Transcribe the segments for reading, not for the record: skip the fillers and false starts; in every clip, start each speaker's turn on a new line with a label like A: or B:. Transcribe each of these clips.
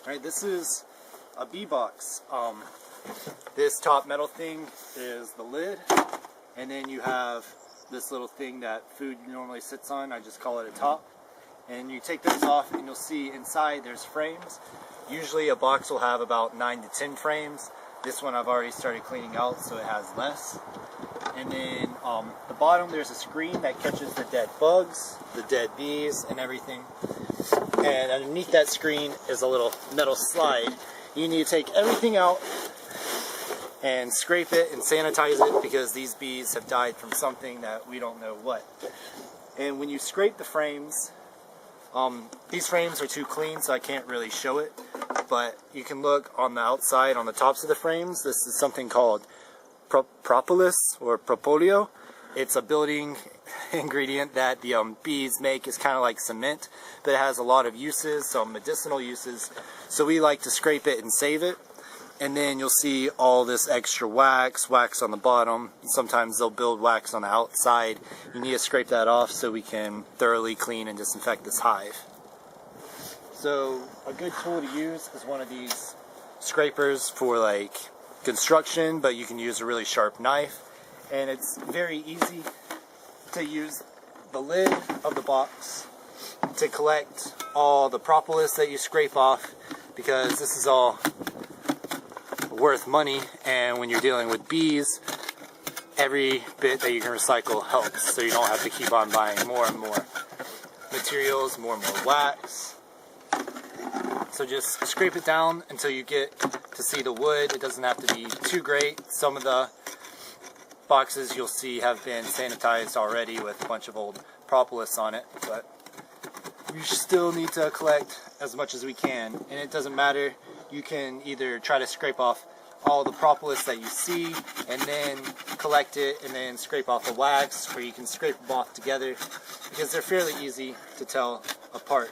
A: Alright, this is a bee box. This top metal thing is the lid, and then you have this little thing that food normally sits on. I just call it a top. And you take those off and you'll see inside there's frames. Usually a box will have about 9 to 10 frames. This one I've already started cleaning out, so it has less. And then the bottom, there's a screen that catches the dead bugs, the dead bees, and everything. And underneath that screen is a little metal slide. You need to take everything out and scrape it and sanitize it, because these bees have died from something that we don't know what. And when you scrape the frames, these frames are too clean, so I can't really show it, but you can look on the outside, on the tops of the frames. This is something called propolis or propoleo. It's a building ingredient that the bees make. It's kind of like cement, but it has a lot of uses, some medicinal uses. So we like to scrape it and save it. And then you'll see all this extra wax on the bottom. Sometimes they'll build wax on the outside. You need to scrape that off so we can thoroughly clean and disinfect this hive. So a good tool to use is one of these scrapers for like construction, but you can use a really sharp knife. And it's very easy to use the lid of the box to collect all the propolis that you scrape off, because this is all worth money, and when you're dealing with bees, every bit that you can recycle helps, so you don't have to keep on buying more and more materials, more and more wax. So just scrape it down until you get to see the wood. It doesn't have to be too great. Some of the boxes you'll see have been sanitized already with a bunch of old propolis on it, but we still need to collect as much as we can. And it doesn't matter, you can either try to scrape off all the propolis that you see and then collect it and then scrape off the wax, or you can scrape them off together, because they're fairly easy to tell apart.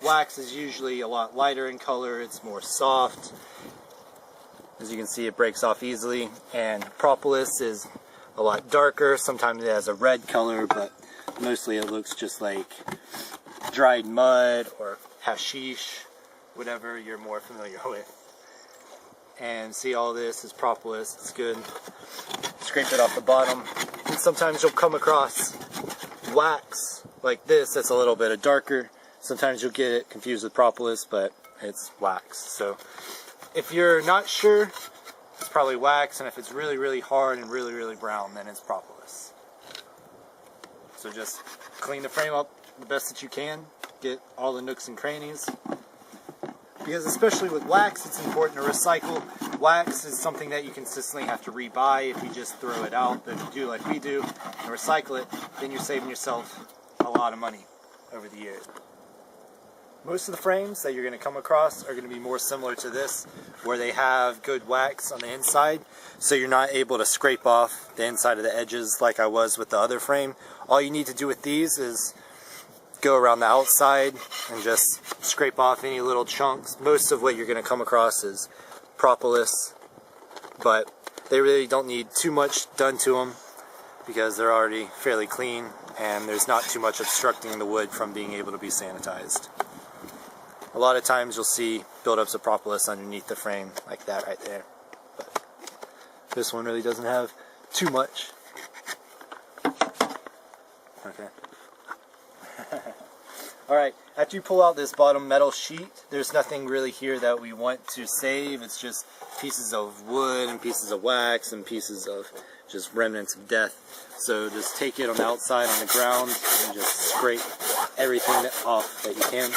A: Wax is usually a lot lighter in color, it's more soft. As you can see, it breaks off easily, and propolis is a lot darker. Sometimes it has a red color, but mostly it looks just like dried mud or hashish, whatever you're more familiar with. And see, all this is propolis. It's good. Scrape it off the bottom. And sometimes you'll come across wax like this that's a little bit darker. Sometimes you'll get it confused with propolis, but it's wax. So if you're not sure, it's probably wax, and if it's really, really hard and really, really brown, then it's propolis. So just clean the frame up the best that you can. Get all the nooks and crannies. Because especially with wax, it's important to recycle. Wax is something that you consistently have to rebuy if you just throw it out. But if you do like we do and recycle it, then you're saving yourself a lot of money over the years. Most of the frames that you're going to come across are going to be more similar to this, where they have good wax on the inside, so you're not able to scrape off the inside of the edges like I was with the other frame. All you need to do with these is go around the outside and just scrape off any little chunks. Most of what you're going to come across is propolis, but they really don't need too much done to them because they're already fairly clean and there's not too much obstructing the wood from being able to be sanitized. A lot of times you'll see buildups of propolis underneath the frame like that right there, but this one really doesn't have too much. Okay. Alright, after you pull out this bottom metal sheet, there's nothing really here that we want to save. It's just pieces of wood and pieces of wax and pieces of just remnants of death. So just take it on the outside on the ground and just scrape everything off that you can.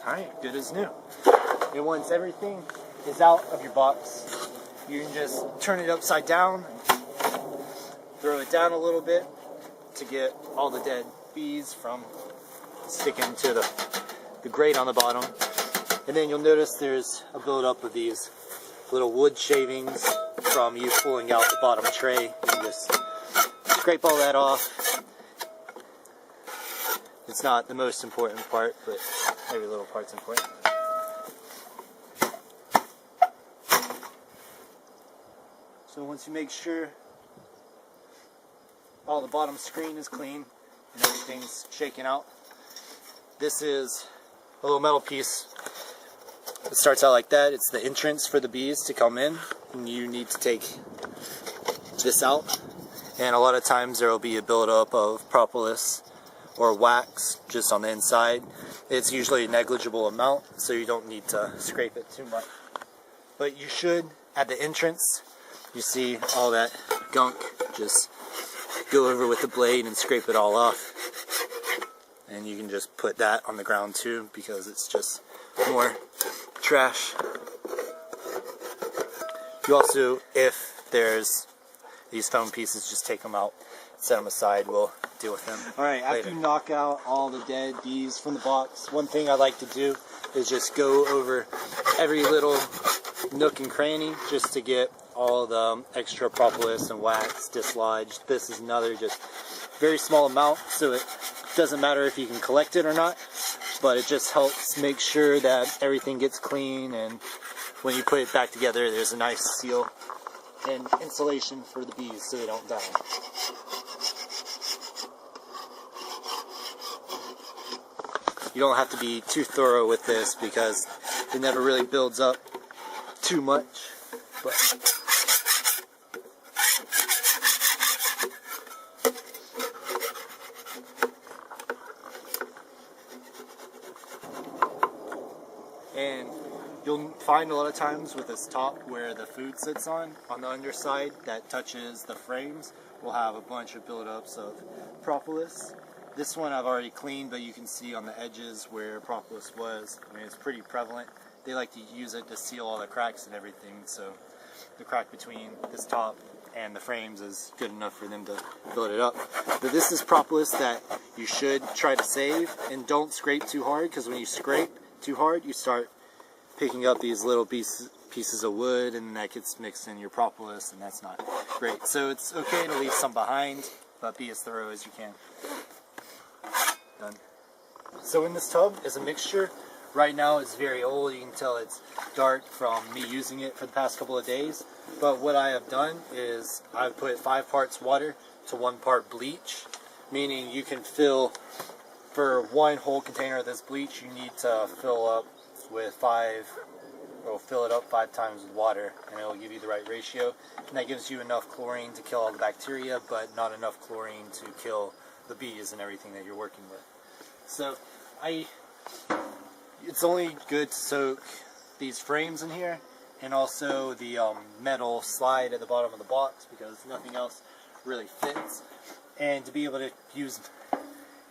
A: Alright, good as new. And once everything is out of your box, you can just turn it upside down, throw it down a little bit to get all the dead bees from sticking to the grate on the bottom. And then you'll notice there's a buildup of these little wood shavings from you pulling out the bottom tray. You can just scrape all that off. It's not the most important part, but every little part's important. So once you make sure all the bottom screen is clean and everything's shaken out, this is a little metal piece. It starts out like that. It's the entrance for the bees to come in, and you need to take this out. And a lot of times there will be a buildup of propolis or wax just on the inside. It's usually a negligible amount, so you don't need to scrape it too much. But you should, at the entrance, you see all that gunk, just go over with the blade and scrape it all off. And you can just put that on the ground too, because it's just more trash. You also, if there's these foam pieces, just take them out, set them aside, we'll deal with them. Alright, after you knock out all the dead bees from the box, one thing I like to do is just go over every little nook and cranny just to get all the extra propolis and wax dislodged. This is another just very small amount, so it doesn't matter if you can collect it or not, but it just helps make sure that everything gets clean, and when you put it back together there's a nice seal and insulation for the bees so they don't die. You don't have to be too thorough with this because it never really builds up too much, but and you'll find a lot of times with this top where the food sits on the underside that touches the frames, we'll have a bunch of buildups of propolis. This one I've already cleaned, but you can see on the edges where propolis was. I mean, it's pretty prevalent. They like to use it to seal all the cracks and everything, so the crack between this top and the frames is good enough for them to build it up. But this is propolis that you should try to save, and don't scrape too hard, because when you scrape too hard you start picking up these little pieces of wood, and that gets mixed in your propolis, and that's not great. So it's okay to leave some behind, but be as thorough as you can. Done. So in this tub is a mixture. Right now it's very old, you can tell it's dark from me using it for the past couple of days. But what I have done is I've put 5 parts water to 1 part bleach, meaning you can fill, for 1 whole container of this bleach, you need to fill up with 5, or fill it up 5 times with water, and it will give you the right ratio. And that gives you enough chlorine to kill all the bacteria, but not enough chlorine to kill the bees and everything that you're working with. So it's only good to soak these frames in here, and also the metal slide at the bottom of the box, because nothing else really fits. And to be able to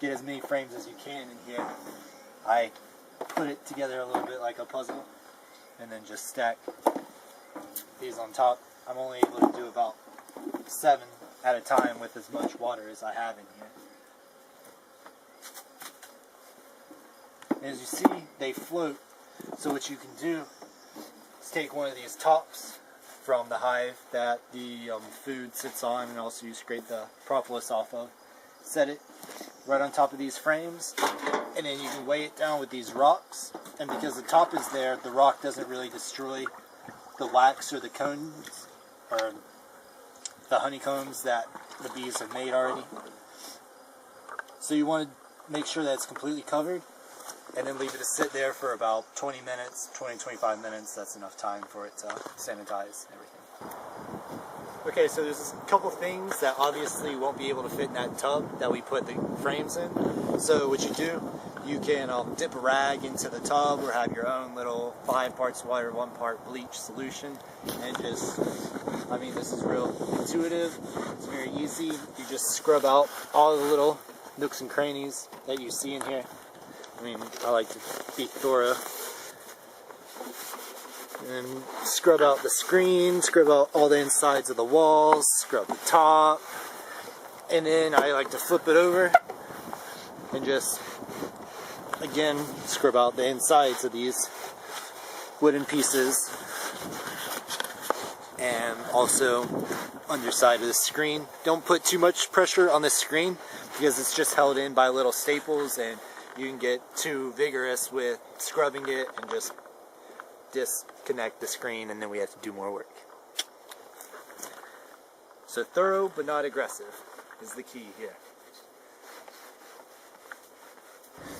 A: get as many frames as you can in here, I put it together a little bit like a puzzle, and then just stack these on top. I'm only able to do about 7 at a time with as much water as I have in here. And as you see, they float. So what you can do is take one of these tops from the hive that the food sits on, and also you scrape the propolis off of, set it right on top of these frames, and then you can weigh it down with these rocks. And because the top is there, the rock doesn't really destroy the wax or the cones, or the honeycombs that the bees have made already. So you want to make sure that it's completely covered, and then leave it to sit there for about 20 minutes, 20-25 minutes. That's enough time for it to sanitize everything. Okay, so there's a couple things that obviously won't be able to fit in that tub that we put the frames in. So what you do, you can dip a rag into the tub, or have your own little 5 parts water, 1 part bleach solution, and just, I mean, this is real intuitive, it's very easy. You just scrub out all the little nooks and crannies that you see in here. I mean, I like to be thorough. And scrub out the screen, scrub out all the insides of the walls, scrub the top, and then I like to flip it over and just, again, scrub out the insides of these wooden pieces. and also underside of the screen. Don't put too much pressure on the screen because it's just held in by little staples, and you can get too vigorous with scrubbing it and just disconnect the screen, and then we have to do more work. So thorough but not aggressive is the key here.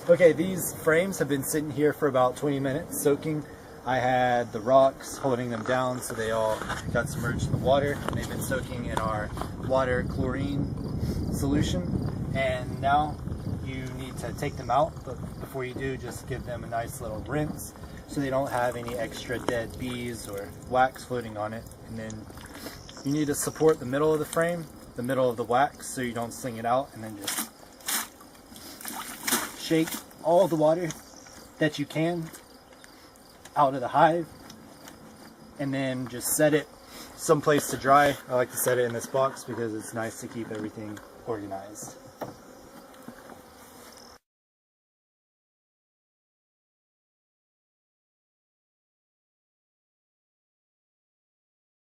A: Okay, these frames have been sitting here for about 20 minutes soaking. I had the rocks holding them down so they all got submerged in the water, and they've been soaking in our water chlorine solution. And now you need to take them out, but before you do, just give them a nice little rinse so they don't have any extra dead bees or wax floating on it. And then you need to support the middle of the frame, the middle of the wax, so you don't sling it out, and then just shake all the water that you can out of the hive, and then just set it someplace to dry. I like to set it in this box because it's nice to keep everything organized.